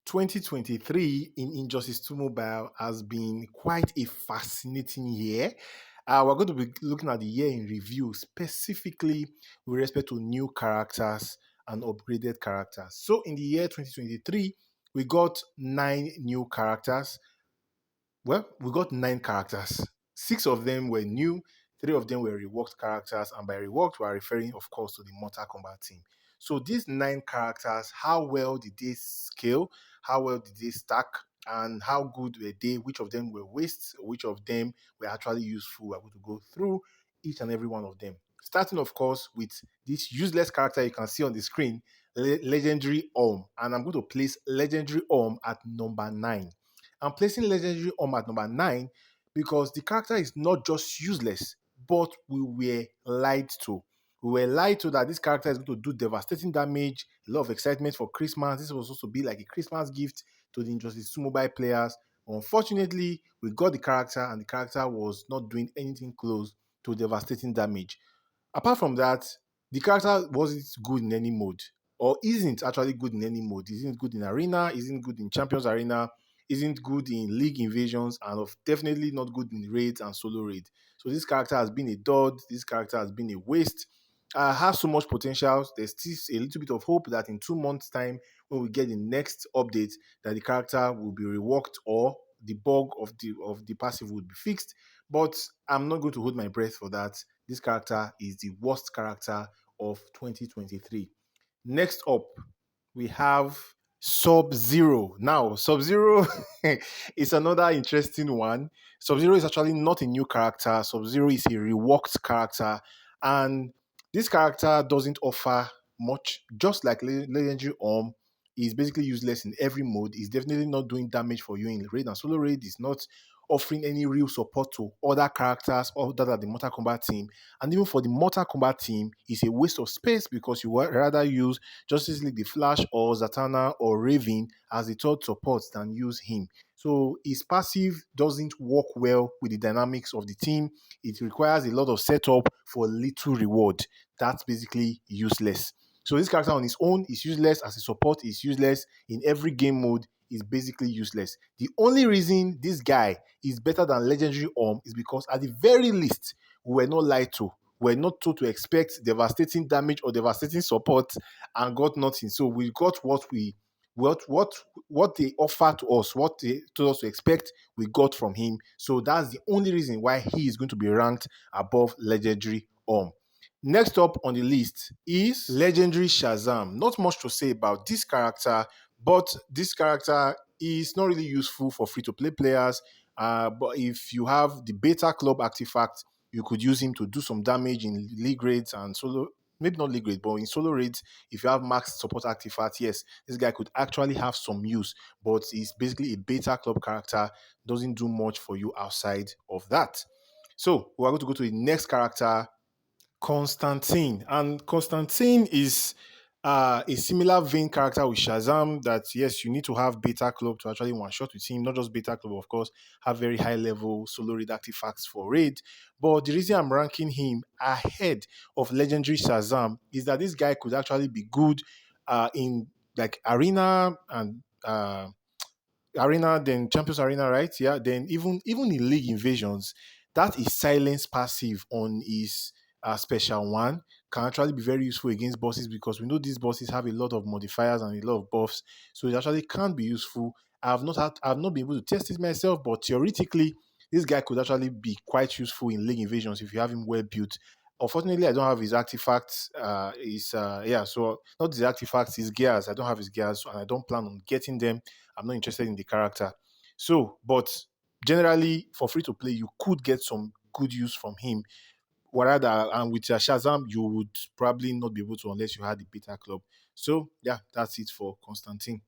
2023 in Injustice 2 Mobile has been quite a fascinating year. We're going to be looking at the year in review, specifically with respect to new characters and upgraded characters. So, in the year 2023, we got 9 new characters. Well, we got 9 characters. 6 of them were new, 3 of them were reworked characters, and by reworked, we are referring, of course, to the Mortal Kombat team. So these 9 characters, how well did they scale? How well did they stack? And how good were they? Which of them were wastes? Which of them were actually useful? We're going to go through each and every one of them. Starting, of course, with this useless character you can see on the screen, Legendary And I'm going to place Legendary at number 9. I'm placing Legendary at number 9 because the character is not just useless, but we were lied to. We were lied to that this character is going to do devastating damage, a lot of excitement for Christmas. This was supposed to be like a Christmas gift to the Injustice 2 mobile players. Unfortunately, we got the character, and the character was not doing anything close to devastating damage. Apart from that, the character wasn't good in any mode, or isn't actually good in any mode. Isn't good in arena, isn't good in champions arena, isn't good in league invasions, and definitely not good in raids and solo raid. So this character has been a dud. This character has been a waste. Has so much potential. There's still a little bit of hope that in 2 months' time, when we get the next update, that the character will be reworked or the bug of the passive would be fixed. But I'm not going to hold my breath for that. This character is the worst character of 2023. Next up, we have SubZero. Now, SubZero is another interesting one. SubZero is actually not a new character. SubZero is a reworked character, and this character doesn't offer much. Just like Legendary is basically useless in every mode. It's definitely not doing damage for you in raid and solo raid. It's not offering any real support to other characters other than the Mortal Kombat team. And even for the Mortal Kombat team, it's a waste of space because you would rather use Justice League The Flash or Zatanna or Raven as the third support than use him. So his passive doesn't work well with the dynamics of the team. It requires a lot of setup for little reward. That's basically useless. So this character on his own is useless. As a support, is useless. In every game mode, is basically useless. The only reason this guy is better than Legendary is because at the very least, we were not lied to. We're not told to expect devastating damage or devastating support and got nothing. So we got what they offered to us, what they told us to expect, we got from him. So that's the only reason why he is going to be ranked above Legendary Next up on the list is Legendary Shazam. Not much to say about this character, but this character is not really useful for free-to-play players. But if you have the Beta Club artifact, you could use him to do some damage in league raids and solo. Maybe not league raids, but in solo raids, if you have max support artifact, yes, this guy could actually have some use. But he's basically a Beta Club character, doesn't do much for you outside of that. So we're going to go to the next character, Constantine. And Constantine is a similar vein character with Shazam that, yes, you need to have Beta Club to actually one-shot with him. Not just Beta Club, of course, have very high-level solo raid artifacts for raid. But the reason I'm ranking him ahead of Legendary Shazam is that this guy could actually be good in like Arena and Arena, then Champions Arena, right? Yeah, then even in League Invasions, that is silence passive on his special one can actually be very useful against bosses because we know these bosses have a lot of modifiers and a lot of buffs, so it actually can be useful. I've not been able to test it myself, but theoretically, this guy could actually be quite useful in League Invasions if you have him well built. Unfortunately, I don't have his artifacts. So not his artifacts, his gears. I don't have his gears, and I don't plan on getting them. I'm not interested in the character. So, but generally, for free to play, you could get some good use from him. Whereas, and with your Shazam, you would probably not be able to unless you had the Beta Club. So, yeah, that's it for Constantine.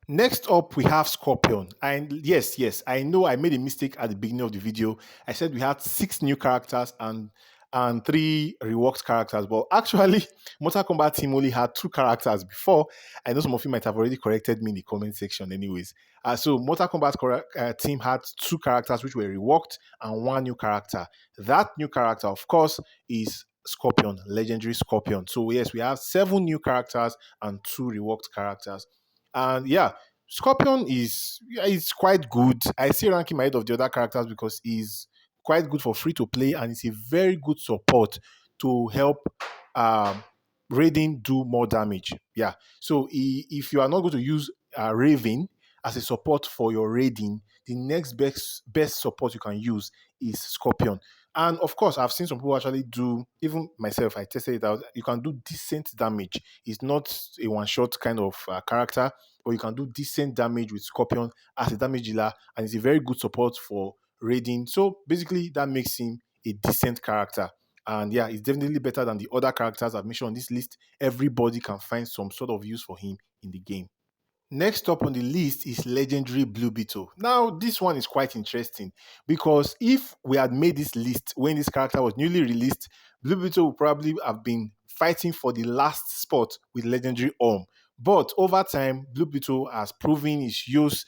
Next up, we have Scorpion. And yes, I know I made a mistake at the beginning of the video. I said we had 6 new characters and 3 reworked characters, but actually, Mortal Kombat team only had 2 characters before. I know some of you might have already corrected me in the comment section, anyways. So Mortal Kombat team had 2 characters which were reworked and 1 new character. That new character, of course, is Scorpion, Legendary Scorpion. So yes, we have 7 new characters and 2 reworked characters. And yeah, Scorpion is, yeah, it's quite good. I still rank him ahead of the other characters because he's quite good for free to play and it's a very good support to help um, Raiden do more damage. Yeah. So if you are not going to use Raven as a support for your Raiden, the next best support you can use is Scorpion. And of course, I've seen some people actually do, even myself, I tested it out. You can do decent damage. It's not a one shot kind of character, but you can do decent damage with Scorpion as a damage dealer, and it's a very good support for Raiden. So basically, that makes him a decent character. And yeah, it's definitely better than the other characters I've mentioned on this list. Everybody can find some sort of use for him in the game. Next up on the list is legendary Blue Beetle. Now, this one is quite interesting because if we had made this list when this character was newly released, Blue Beetle would probably have been fighting for the last spot with legendary Orm. But over time, Blue Beetle has proven his use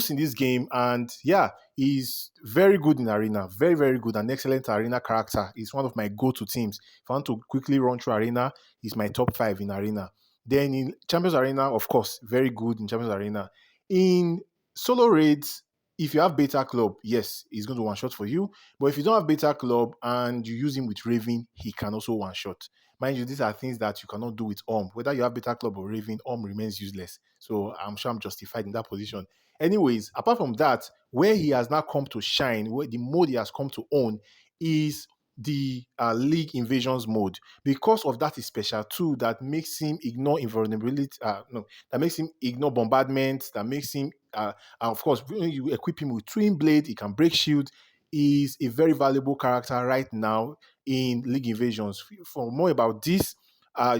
in this game, and yeah, he's very good in arena, very very good, an excellent arena character. He's one of my go-to teams. If I want to quickly run through arena, he's my top five in arena. Then in Champions Arena, of course, very good in Champions Arena. In solo raids, if you have Beta Club, yes, he's going to one shot for you. But if you don't have Beta Club and you use him with Raven, he can also one shot. Mind you, these are things that you cannot do with Orm. Whether you have Beta Club or Raven, Orm remains useless. So I'm sure I'm justified in that position. Anyways, apart from that, where he has now come to shine, where the mode he has come to own is the League Invasions mode. Because of that is special too, that makes him ignore invulnerability, no, that makes him ignore bombardment, that makes him and of course when you equip him with twin blade, he can break shield. Is a very valuable character right now in League Invasions. For more about this,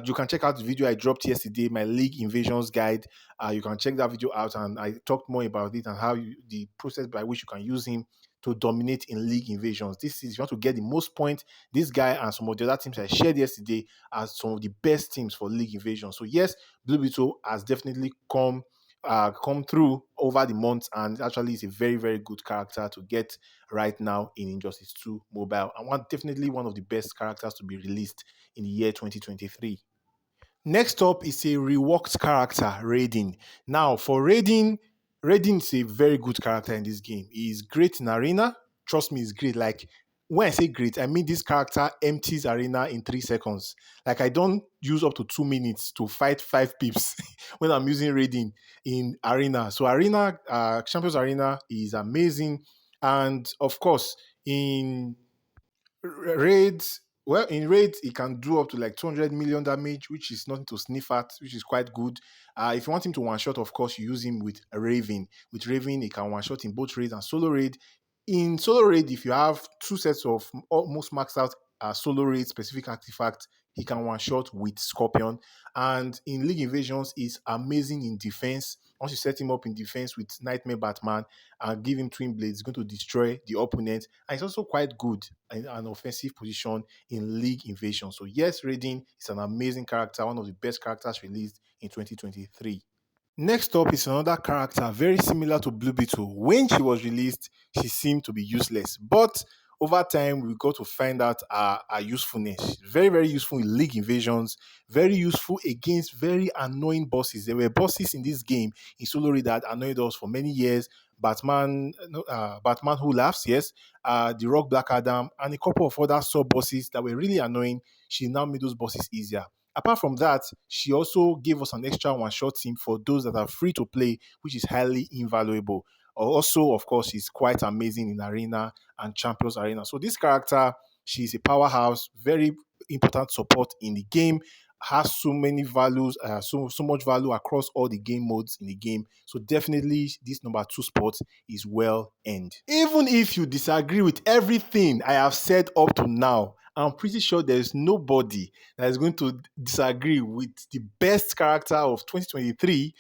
you can check out the video I dropped yesterday, my League Invasions guide. You can check that video out, and I talked more about it and how the process by which you can use him to dominate in League Invasions. This is, if you want to get the most points, this guy and some of the other teams I shared yesterday are some of the best teams for League Invasion. So yes, Blue Beetle has definitely come through over the months, and actually is a very very good character to get right now in Injustice 2 mobile, and definitely one of the best characters to be released in the year 2023. Next up is a reworked character, Raiden. Now, for Raiden, Raiden is a very good character in this game. He's great in arena. Trust me, he's great. Like, when I say great, I mean this character empties arena in 3 seconds. Like, I don't use up to 2 minutes to fight 5 pips when I'm using Raiden in arena. So, arena, Champions Arena is amazing. And of course, in raids, well, in raids, it can do up to like 200 million damage, which is nothing to sniff at, which is quite good. If you want him to one shot, of course, you use him with a Raven. With Raven, he can one shot in both raids and solo raid. In solo raid, if you have two sets of almost maxed out solo raid specific artifact, he can one shot with Scorpion. And in League Invasions, is amazing in defense. Once you set him up in defense with Nightmare Batman and give him twin blades, it's going to destroy the opponent. And it's also quite good in an offensive position in League Invasion. So yes, Raiden is an amazing character, one of the best characters released in 2023. Next up is another character very similar to Blue Beetle. When she was released, she seemed to be useless, but over time we got to find out her usefulness. Very, very useful in League Invasions, very useful against very annoying bosses. There were bosses in this game in Solo Raid that annoyed us for many years. Batman, no, Batman Who Laughs, yes, the Rock Black Adam, and a couple of other sub bosses that were really annoying. She now made those bosses easier. Apart from that, she also gave us an extra one shot team for those that are free to play, which is highly invaluable. Also, of course, she's quite amazing in Arena and Champions Arena. So this character, she's a powerhouse, very important support in the game, has so many values, so much value across all the game modes in the game. So definitely this number 2 spot is well earned. Even if you disagree with everything I have said up to now, I'm pretty sure there's nobody that is going to disagree with the best character of 2023,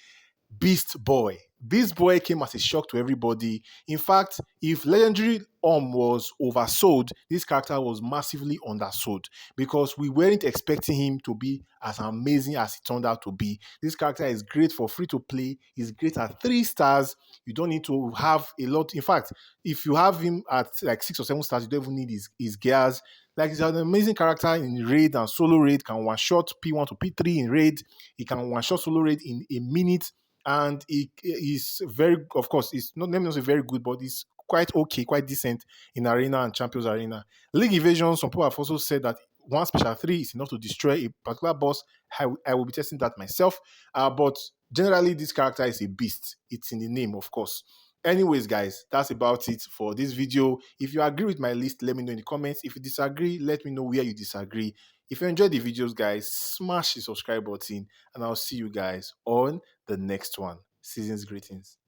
Beast Boy. Beast Boy came as a shock to everybody. In fact, if Legendary was oversold, this character was massively undersold because we weren't expecting him to be as amazing as he turned out to be. This character is great for free to play. He's great at 3 stars. You don't need to have a lot. In fact, if you have him at like 6 or 7 stars, you don't even need his gears. Like, he's an amazing character in raid and solo raid. Can one shot P1 to P3 in raid. He can one shot solo raid in a minute. and it is very, of course, it's not, let me not say very good, but it's quite okay, quite decent in Arena and Champions Arena. League Evasion, some people have also said that one special three is enough to destroy a particular boss. I will be testing that myself. But generally, this character is a beast. It's in the name, of course. Anyways, guys, that's about it for this video. If you agree with my list, let me know in the comments. If you disagree, let me know where you disagree. If you enjoyed the videos, guys, smash the subscribe button, and I'll see you guys on the next one. Season's greetings.